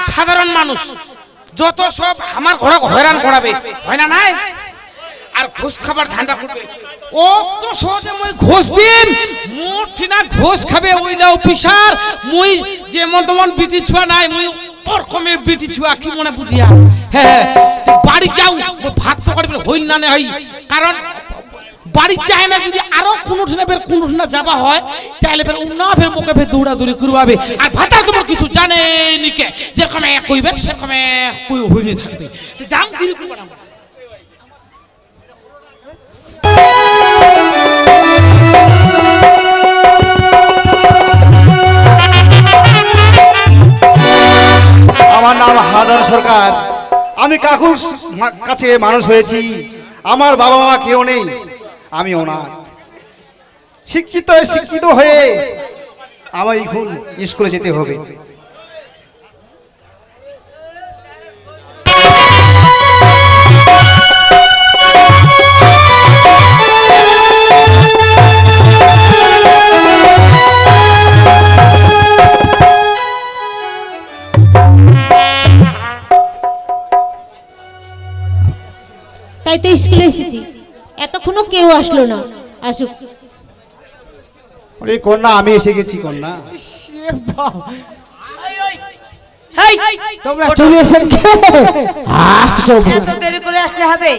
সাধারণ মানুষ যত সব আমার ঘরে হয়রান করাবে হয় না নাই আর ঘুষ খাবার ধান্দা করবে ও তো সহজে মই ঘুষ দিন মোটি না ঘুষ খাবে ওইলা অফিসার মই যেমন তেমন বিটি ছুয়া নাই মই ওরকমের বিটি ছুয়া কি মনে বুঝিয়া হ্যাঁ বাড়ি যাও ভাত তো করবে হইল না হয় কারণ বাড়ি চায় না যদি আরো কোনটা যাবা হয় তাহলে ফের উন্না ফের মুখে ফের দৌড়াদৌড়ি করবাবে আর ভাতা তোমার কিছু জানে নিকে যেরকম এক কইবে সেরকম কই হইনি থাকবে তো যাও দেরি করবা না আমার নাম হাদার সরকার আমি কাকুর কাছে মানুষ হয়েছি আমার বাবা মা কেউ নেই আমি অনাথ শিক্ষিত হয়ে আমার এখন স্কুলে যেতে হবে তাই তো স্কুলে এসেছি এতক্ষণও কেউ আসলো না আসুক ওরে কন্যা আমি এসে গেছি কন্যা তোমরা চলে এসেন এত দেরি করে আসলে হবে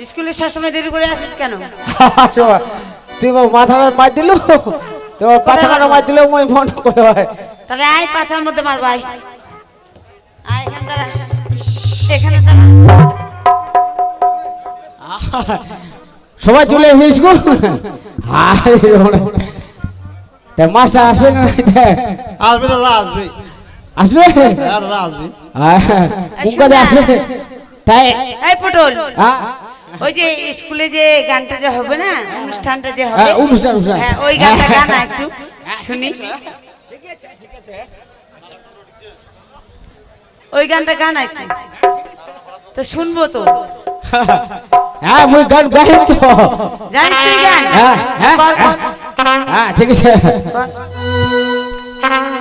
স্কুলে সবসময় দেরি করে আসিস কেন তুই মাথাটা মার দিল তো পাছাটা মার দিল মই ফোন করে হয় তাহলে আয় পাছার মধ্যে মার ভাই আয় এখানে দাঁড়া এখানে দাঁড়া সবাই চলে এসে স্কুল মাস্টার আসবে না আসবে দাদা আসবে আসবে দাদা আসবে মুখে আসবে তাই এই পটল ওই যে স্কুলে যে গানটা যে হবে না অনুষ্ঠানটা যে হবে অনুষ্ঠান হ্যাঁ ওই গানটা গানা একটু শুনি ওই গানটা গানা একটু তো শুনবো তো হ্যাঁ মুই গান গাই তো জানিস তুই গান হ্যাঁ হ্যাঁ কর কর হ্যাঁ ঠিক আছে কর।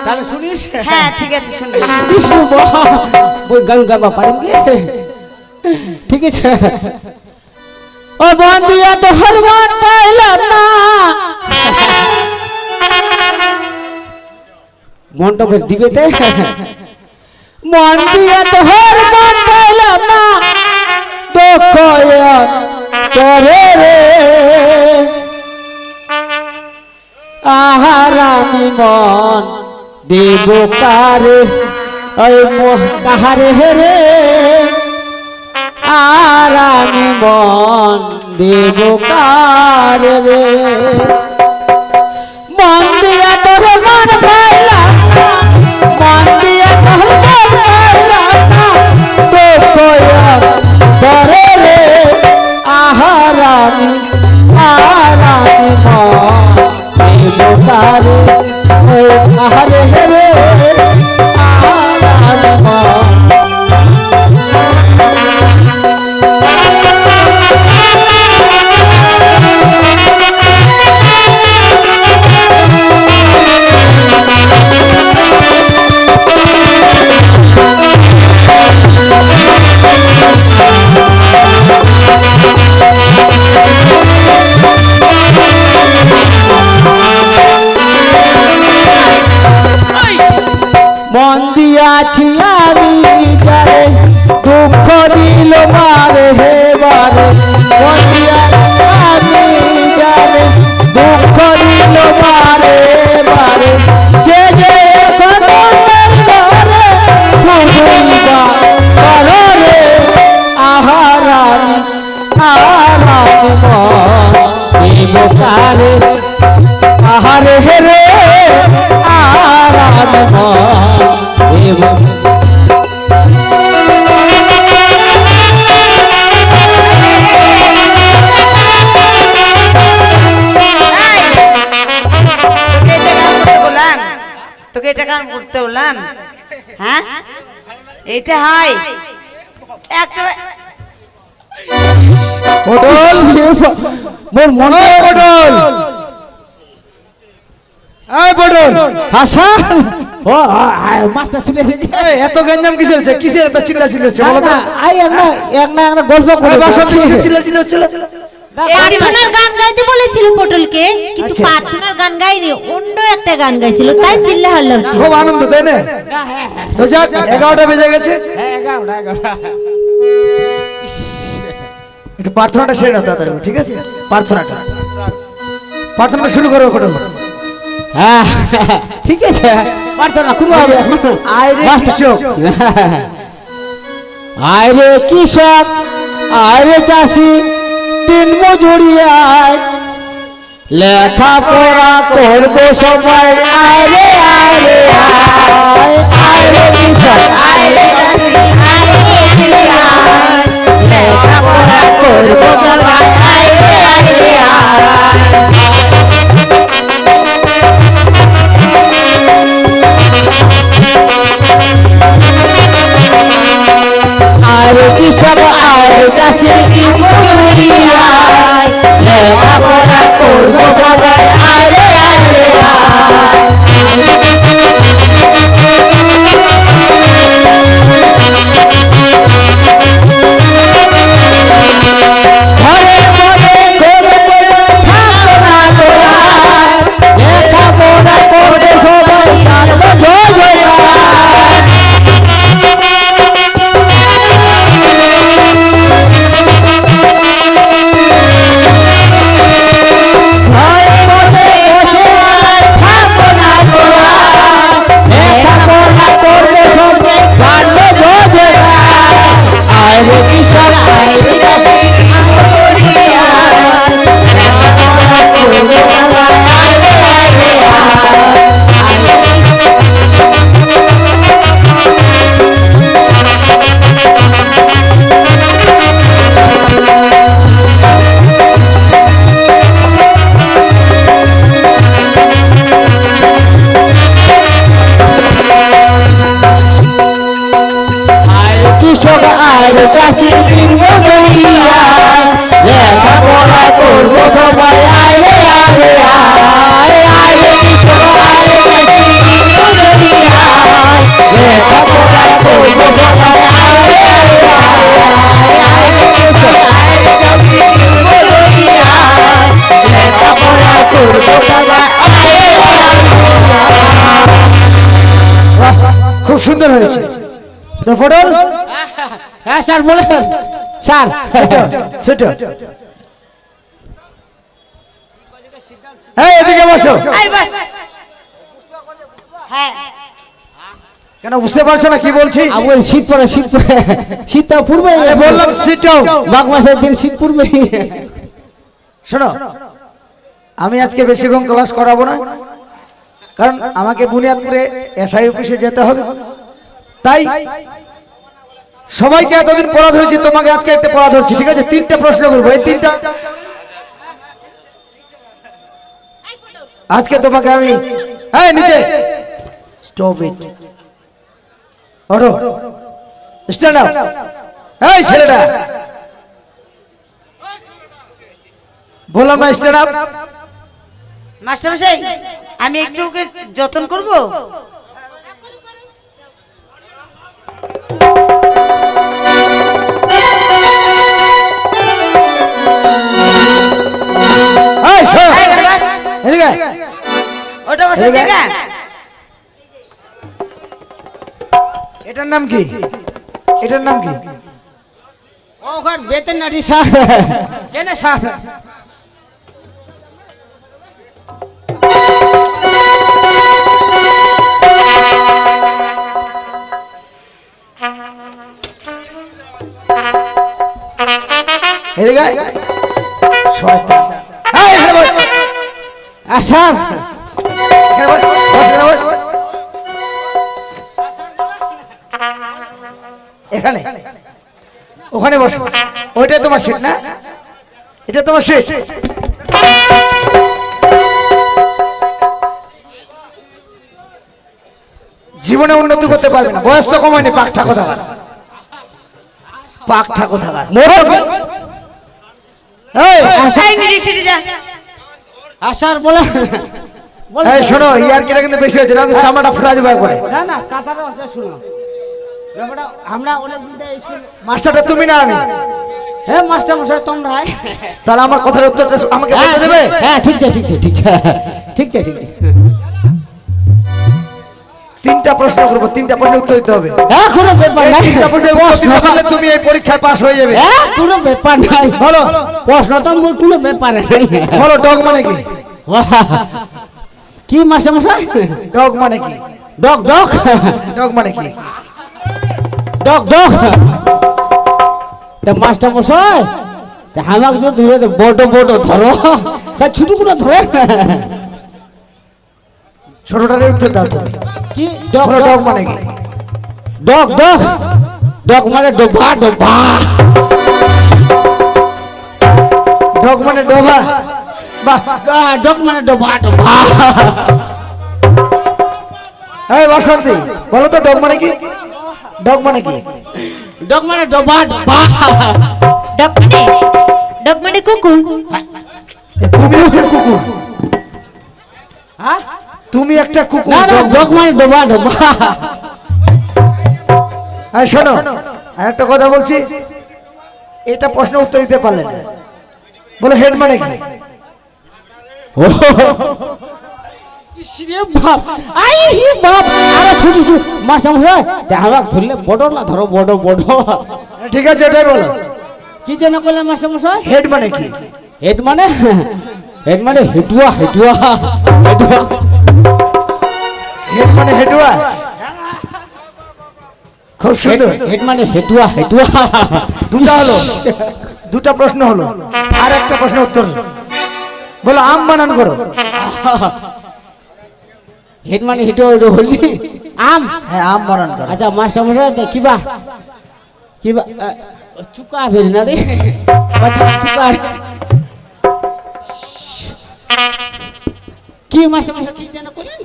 তাহলে শুনিস হ্যাঁ ঠিক আছে শুনবো মুই গান গাবা পারিম কি ঠিক আছে ও বন্দিয়া তো হরমান পাইলাম না মনটা ফের দিবে তে মন দিয়া তো হরমান পাইলাম না দুঃখয়া করে রে আহারামি মন দেব কারে ওই মোহ কাহারে রে আরামি মন দেব কারে রে মন দিয়া তোর মন পাইলাম না মন দিয়া তোর মন পাইলাম না দুঃখয়া করে রে আহারামি মন দেব কারে ওই কাহারে রে আহারামি মন মন দিয়াছি আমি যারে দুঃখ দিল মারে হে বারে মন দিয়াছি আমি যারে দুঃখ দিল মারে বারে সে যে এখন ঘরে শুধুই বা করো রে আহারানি আহারানি মন দেব কারে আহারে রে আহারানি মন দেব তোকে এটা গান করতে বললাম হ্যাঁ এটা হয় একটা পটল মোর মনে পটল এই পটল হাসান ও মাস্টার চলে এসেছে এই, এত গঞ্জাম কিসের হচ্ছে? কিসের এত চিল্লাচিল্লি হচ্ছে বলো তো? আই একটা গল্প করে বাসন্তী কিসের চিল্লাচিল্লি হচ্ছিল? প্রার্থনার গান গাইতে বলেছিল পটলকে, কিন্তু আচ্ছা। প্রার্থনার গান গাইনি, অন্য একটা গান গাইছিল, তাই চিল্লা হাল্লা হচ্ছে। খুব আনন্দ, তাই না? তো যাক, 11টা বেজে গেছে, একটু প্রার্থনাটা সেরে নাও তাড়াতাড়ি, ঠিক আছে? প্রার্থনাটা শুরু করো কটল। হ্যাঁ ঠিক আছে প্রার্থনা করবো হবে আয় রে কৃষক, আয় রে কৃষক আয় রে চাষি দিন মজুরিয়ায় লেখাপড়া করবো সবাই আয় রে আয় রে আয় আয় রে কৃষক আয় রে চাষি আয় রে আয় লেখাপড়া করবো সবাই আয় রে আয় আর কৃষক আর চাষি কি মজুরিয়ায় লেখাপড়া করবো সবাই আয় রে আয় রে ঘরের মনে করে থাকো না গোলায় লেখাপড়া করবো সবাই জানবো জয় জয় কৃষক আর চাষি দিন মজুরিয়ায় লেখাপড়া করবো সবাই আয় রে আয় রে আয় আয় রে কৃষক আর চাষি দিন মজুরিয়ায় লেখাপড়া করবো সবাই আয় রে আয় রে আয় রে কৃষক আর চাষি দিন মজুরিয়ায় লেখাপড়া করবো সবাই আয় রে খুব সুন্দর হয়েছে। তো পটল, হ্যাঁ স্যার বলেন স্যার সেটা এই এদিকে বসো। আয় বাস। হ্যাঁ কেন বুঝতে পারছো না কি বলছি? ওই শীত পড়ে শীতটা পূর্বে আরে বললাম sit down। মাঘ মাসের দিন শীত পূর্বে শোনো, আমি আজকে বেশিক্ষণ ক্লাস করাবো না, কারণ আমাকে বুনিয়াদপুরে এসআই অফিসে যেতে হবে। তাই সবাইকে এতদিন পড়া ধরেছি, তোমাকে আজকে একটা পড়া ধরছি, ঠিক আছে? 3টা প্রশ্ন করবো, এই 3টা আজকে তোমাকে আমি। হ্যাঁ নিচে স্টপ ইট, ওঠো, স্ট্যান্ড আপ। এই ছেলেটা, বললাম না স্ট্যান্ড আপ। মাস্টার মশাই, আমি একটু ওকে যত্ন করবো। এই শোনো, আয় ঘরে বাস। এদিকে ওটা বসে এদিকে। দেখা। এটার নাম কি? এটার নাম কি? ওখান বেতন নাটি স্যার কেন স্যার এদিকে শয়তান। এই এখানে বস, স্যার এখানে বস, বস, এখানে বস। এখানে, ওখানে বস। ওইটাই তোমার সিট না? এটা তোমার সিট। জীবনে উন্নতি করতে পারবে না, বয়স তো কমায়নি। পাকঠা কোথাকার, পাকঠা কোথাকার। এই আয় নিজে সেটে যা। স্যার বলেন এই শোনো ইয়ার কিটা কিন্তু বেশি হয়েছে না তো চামড়াটা ফুটা যাবে করে না না কথাটা হচ্ছে শুনো ব্যাপারটা আমরা অনেক দিন থেকে স্কুল মাস্টারটা তুমি না আমি হ্যাঁ মাস্টার মশাই তোমরা তাহলে আমার কথার উত্তরটা আমাকে বলতে দেবে হ্যাঁ ঠিক আছে ঠিক আছে ঠিক আছে ঠিক আছে ঠিক আছে তিনটা প্রশ্ন করবো তিনটা প্রশ্নের উত্তর দিতে হবে হ্যাঁ কোনো ব্যাপার এই নাই তিনটা প্রশ্নের উত্তর দিতে পারলে তুমি এই পরীক্ষায় পাস হয়ে যাবে হ্যাঁ কোনো ব্যাপার নাই বলো প্রশ্ন তো মোর কোনো ব্যাপার নাই বলো ডগ মানে কি কি মাস্টার মশাই ডগ মানে কি ডগ ডগ ডগ মানে কি ডগ ডগ তা মাস্টার মশাই তা আমাকে যদি ধরে বড় বড় ধরো তা ছোট করে ধরে ছোটটার উত্তর দাও তুমি কি ডগ বলো ডগ মানে কি ডগ ডগ ডগ মানে ডোবা ডোবা ডগ মানে ডোবা বাহ ডগ মানে ডোবা ডোবা এই বাসন্তী বলো তো ডগ মানে কি ডগ মানে কি ডগ মানে ডোবা ডোবা ডগ মানে কুকুর। তুমি একটা কুকুর হ্যাঁ তুমি একটা কুকুর না না ডগ মানে ডোবা ডোবা এই শোনো আর একটা কথা বলছি এটা প্রশ্ন উত্তর দিতে পারলে না বলো হেড মানে কি ইসরে বাপ আই ইসরে বাপ আরে ছোট ছোট মাস্টার মশাই আমাকে ধরলে বড় না ধরো বড় বড় ঠিক আছে এটাই বলো কি যেন করলেন মাস্টার মশাই হেড মানে কি হেড মানে হেটুয়া হেটুয়া হেটুয়া হেড মানে হেডুয়া খুব সুন্দর হেড মানে হেটুয়া হেটুয়া দুটা হলো দুটা প্রশ্ন হলো আর একটা প্রশ্ন উত্তর বলো আম বানান করো হেড মানে হেটুয়া হলি আম হ্যাঁ আম বানান করো আচ্ছা মাস্টার মশাই কিবা কিবা চুকা ফের না রে আচ্ছা চুকা কি মাস্টার মশাই কি যেন করলেন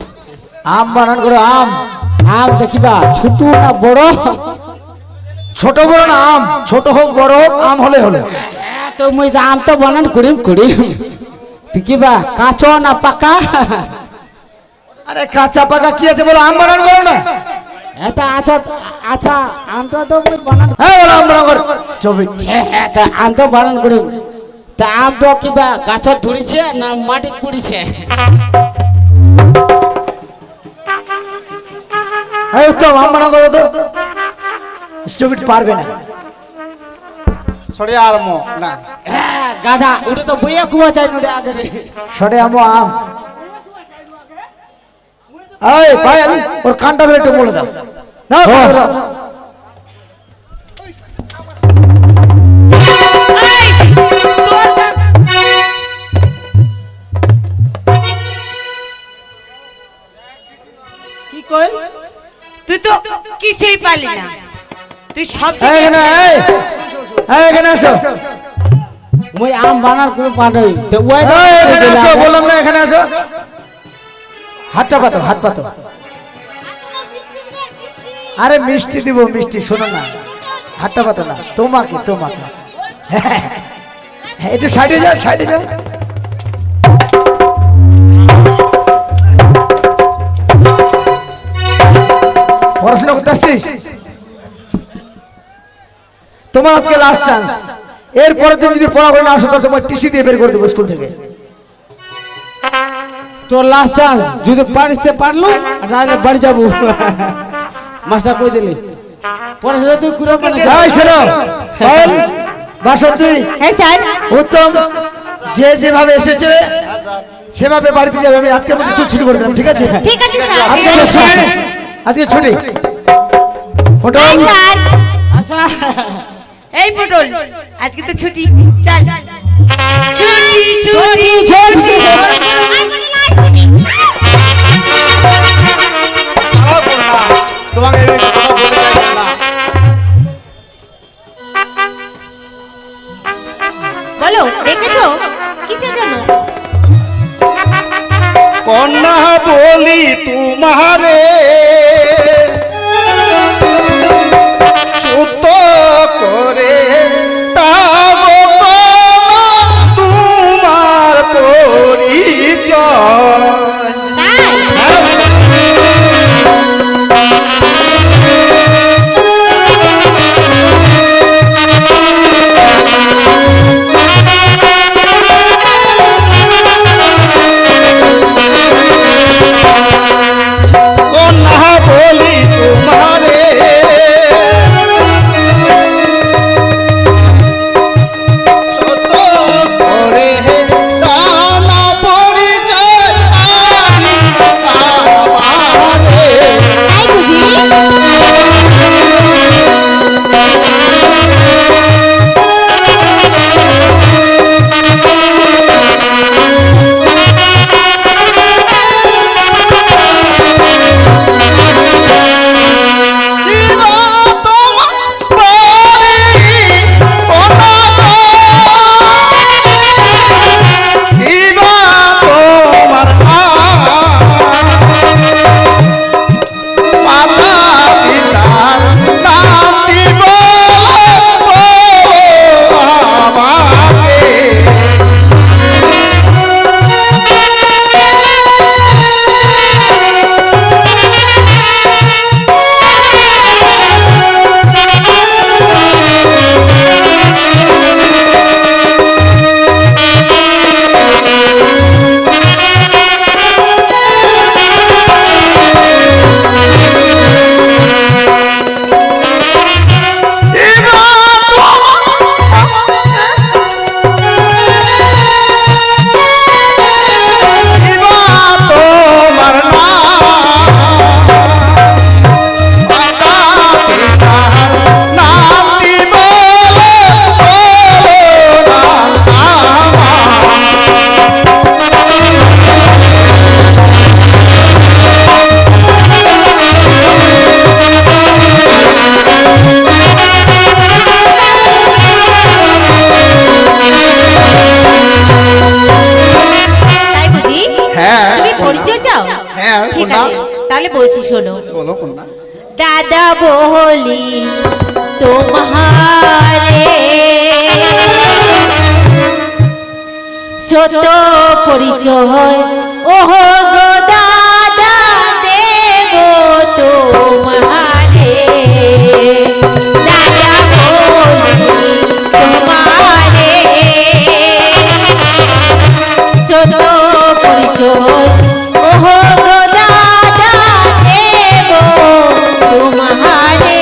আম বানান করো আম আম দেখিবা ছোট না বড় ছোট বড় না আম ছোট হোক বড় হোক আম হলে হলো তো মুই আম তো বানান করিম করিম কিবা কাঁচো না পাকা আরে কাঁচা পাকা কি আছে বলো আম বানান করো না এটা আচ্ছা আচ্ছা আমটা তো মুই বানান হ্যাঁ বলো আম বানান করো ছবি হ্যাঁ তা আম তো বানান করিম তা আম তো কিবা গাছত ধরিছে না মাটিত পড়িছে হ্যাঁ উত্তম আম বানান করো তো স্টুপিড পারবে না সরে আর মো না হ্যাঁ গাধা ওটা তো বইয়া কুয়া চাই নোটে আগে রে সরে আমো আম এই পায়েল ওর কানটা ধরে একটু বলে দাও দাও কানটা ধরো। কি কইল তুই তো কিছুই পারলি না তুই সব এই এখানে এখানে আসো মুই আম বানার করে পারই তো ওই এই এখানে আসো বললাম না এখানে আসো হাতটা পাতো হাত পাতো আরে মিষ্টি দিব মিষ্টি শোনো না হাতটা পাতো না তোমাকে তোমাকে হ্যাঁ একটু সাইডে যাও সাইডে যাও পড়াশোনা করতে আসছিস তোমার আজকে লাস্ট চান্স এরপরে তুমি যদি পড়া করে না আসো তাহলে তোমার টিসি দিয়ে বের করে দেবো স্কুল থেকে তোর লাস্ট চান্স যদি পারিসতে পারলু আর তাহলে বাড়ি যাবো মাস্টার কই দিলি পড়াশোনা তুই কুড়া করে এই শোনো পায়েল বাসন্তী হ্যাঁ স্যার। উত্তম যে যেভাবে এসেছে সেভাবে বাড়িতে যাবে আমি আজকের মধ্যে ছুটি করে দিলাম ঠিক আছে ঠিক আছে স্যার। আজকে ছুটি আজকে ছুটি পটল স্যার। আচ্ছা এই পটল আজকে তো ছুটি চল ছুটি ছুটি ছুটি তোমাকে বলো রেখেছো কিসের জন্য? কন্যা বলি তোমারে চুত করে তাবো তোমার পরিচয় দাদা বলি তোমারে সত্য পরিচয় ওহ গো দাদা দেব তোমারে দাদা বলি তোমারে সত্য পরিচয় ওহ গো দাদা দেব তোমারে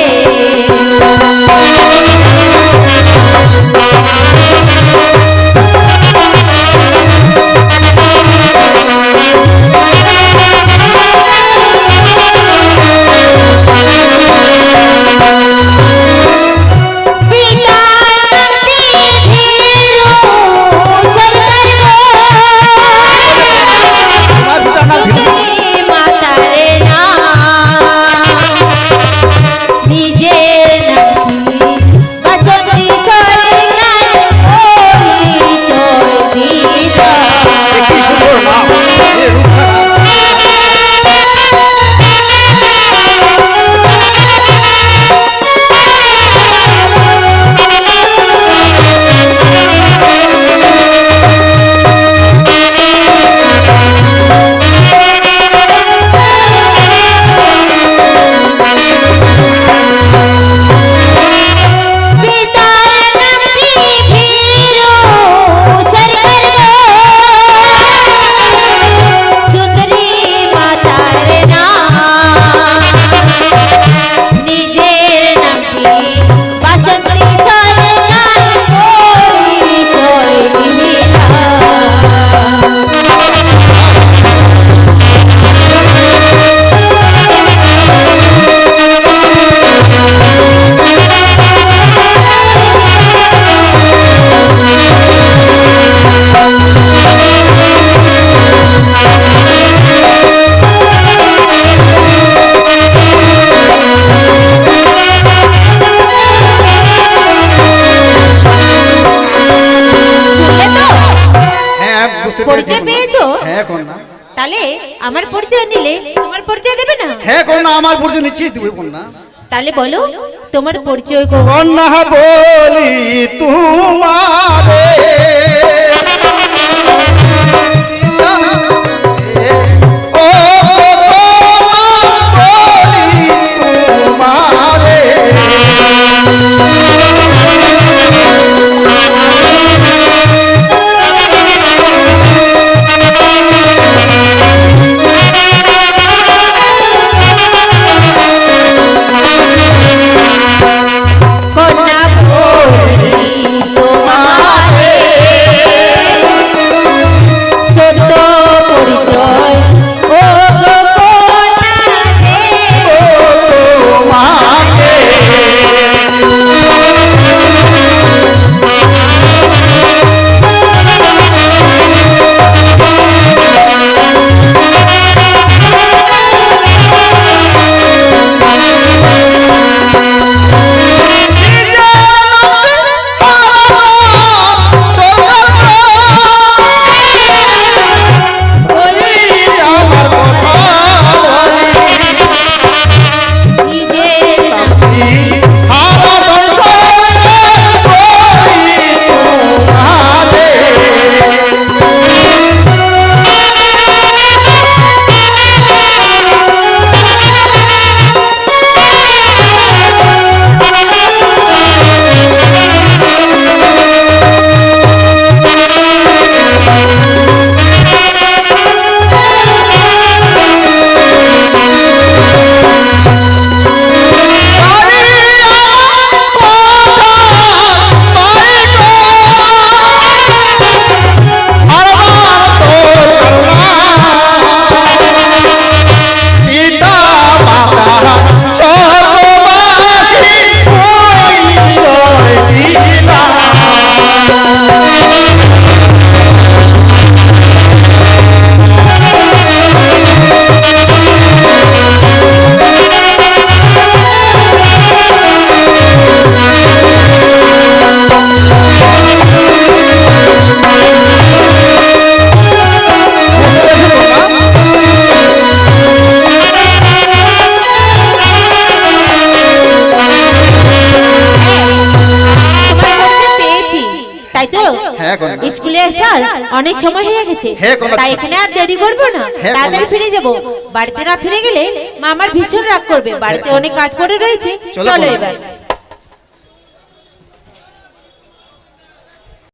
পরিচয় পেয়েছো? হ্যাঁ কন্যা। তাহলে আমার পরিচয় নিলে তোমার পরিচয় দেবে না? হ্যাঁ কন্যা, আমার পরিচয় নিশ্চয়ই দেবে কন্যা। তাহলে বলো তোমার পরিচয় কন্যা বলি তোমারে ও বলি তোমারে কন্যা বলি তোমারে আসার অনেক সময় হয়ে গেছে, হ্যাঁ, কমলাচ্ছি। তাই এখানে আর দেরি করবো না, হ্যাঁ, তাড়াতাড়ি কমলাচ্ছি। ফিরে যাব। বাড়িতে না ফিরে গেলে মা আমার ভীষণ রাগ করবে, বাড়িতে অনেক কাজ করে রয়েছে। চলো, চলো কমলা। এবার।